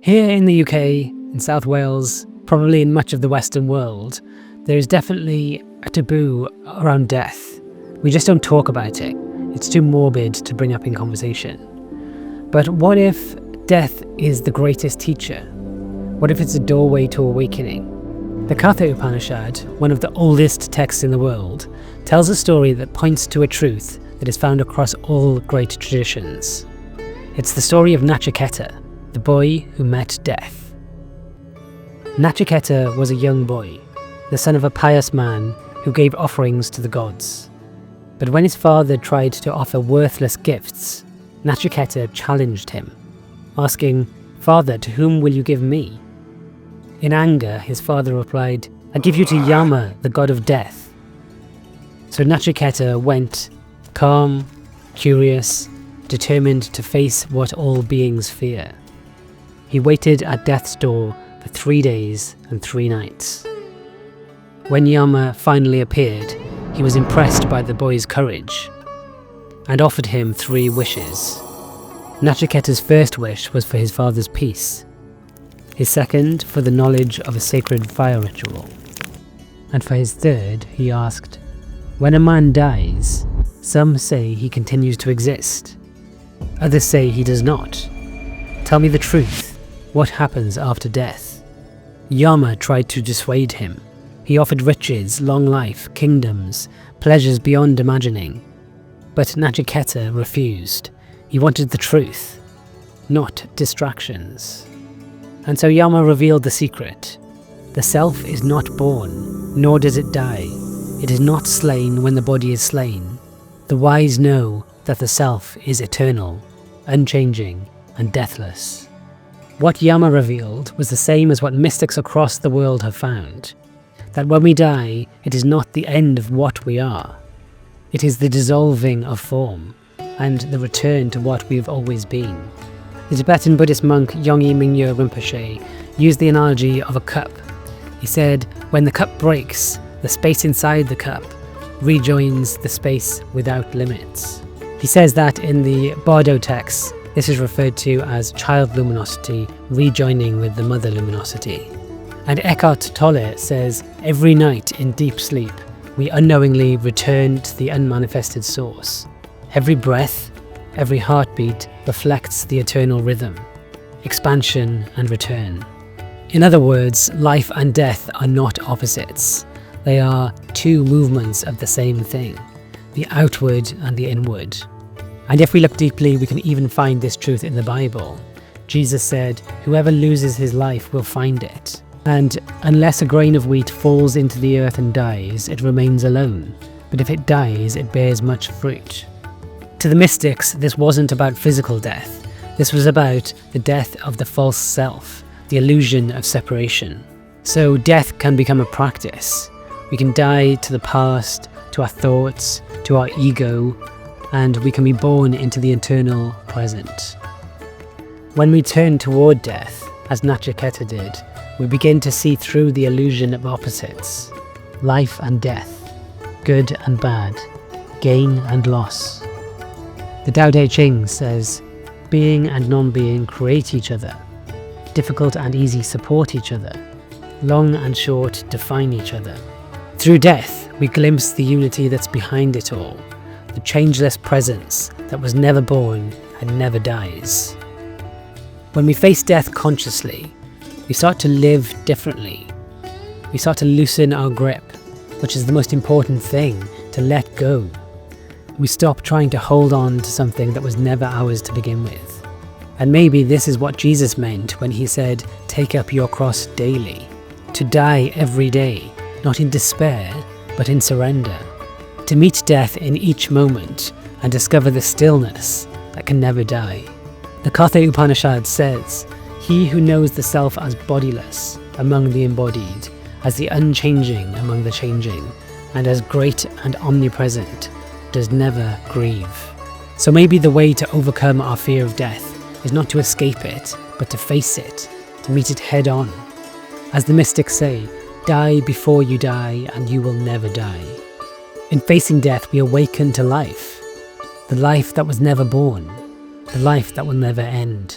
Here in the UK, in South Wales, probably in much of the Western world, there is definitely a taboo around death. We just don't talk about it. It's too morbid to bring up in conversation. But what if death is the greatest teacher? What if it's a doorway to awakening? The Katha Upanishad, one of the oldest texts in the world, tells a story that points to a truth that is found across all great traditions. It's the story of Nachiketa, the boy who met death. Nachiketa was a young boy, the son of a pious man who gave offerings to the gods. But when his father tried to offer worthless gifts, Nachiketa challenged him, asking, "Father, to whom will you give me?" In anger, his father replied, "I give you to Yama, the god of death." So Nachiketa went, calm, curious, determined to face what all beings fear. He waited at death's door for 3 days and 3 nights. When Yama finally appeared, he was impressed by the boy's courage and offered him 3 wishes. Nachiketa's first wish was for his father's peace, his second for the knowledge of a sacred fire ritual, and for his third he asked, "When a man dies, some say he continues to exist. Others say he does not. Tell me the truth. What happens after death?" Yama tried to dissuade him. He offered riches, long life, kingdoms, pleasures beyond imagining. But Nachiketa refused. He wanted the truth, not distractions. And so Yama revealed the secret. The self is not born, nor does it die. It is not slain when the body is slain. The wise know that the self is eternal, unchanging, and deathless. What Yama revealed was the same as what mystics across the world have found. That when we die, it is not the end of what we are. It is the dissolving of form, and the return to what we've always been. The Tibetan Buddhist monk Yongey Mingyur Rinpoche used the analogy of a cup. He said, when the cup breaks, the space inside the cup rejoins the space without limits. He says that in the Bardo text, this is referred to as child luminosity rejoining with the mother luminosity. And Eckhart Tolle says, every night in deep sleep, we unknowingly return to the unmanifested source. Every breath, every heartbeat reflects the eternal rhythm, expansion and return. In other words, life and death are not opposites. They are 2 movements of the same thing, the outward and the inward. And if we look deeply, we can even find this truth in the Bible. Jesus said, "Whoever loses his life will find it." And unless a grain of wheat falls into the earth and dies, it remains alone. But if it dies, it bears much fruit. To the mystics, this wasn't about physical death. This was about the death of the false self, the illusion of separation. So death can become a practice. We can die to the past, to our thoughts, to our ego, and we can be born into the eternal present. When we turn toward death, as Nachiketa did, we begin to see through the illusion of opposites, life and death, good and bad, gain and loss. The Tao Te Ching says, being and non-being create each other, difficult and easy support each other, long and short define each other. Through death, we glimpse the unity that's behind it all, the changeless presence that was never born and never dies. When we face death consciously, we start to live differently. We start to loosen our grip, which is the most important thing, to let go. We stop trying to hold on to something that was never ours to begin with. And maybe this is what Jesus meant when he said, "Take up your cross daily." To die every day, not in despair, but in surrender. To meet death in each moment and discover the stillness that can never die. The Katha Upanishad says, "He who knows the self as bodiless among the embodied, as the unchanging among the changing, and as great and omnipresent, does never grieve." So maybe the way to overcome our fear of death is not to escape it, but to face it, to meet it head on. As the mystics say, die before you die and you will never die. In facing death, we awaken to life, the life that was never born, the life that will never end.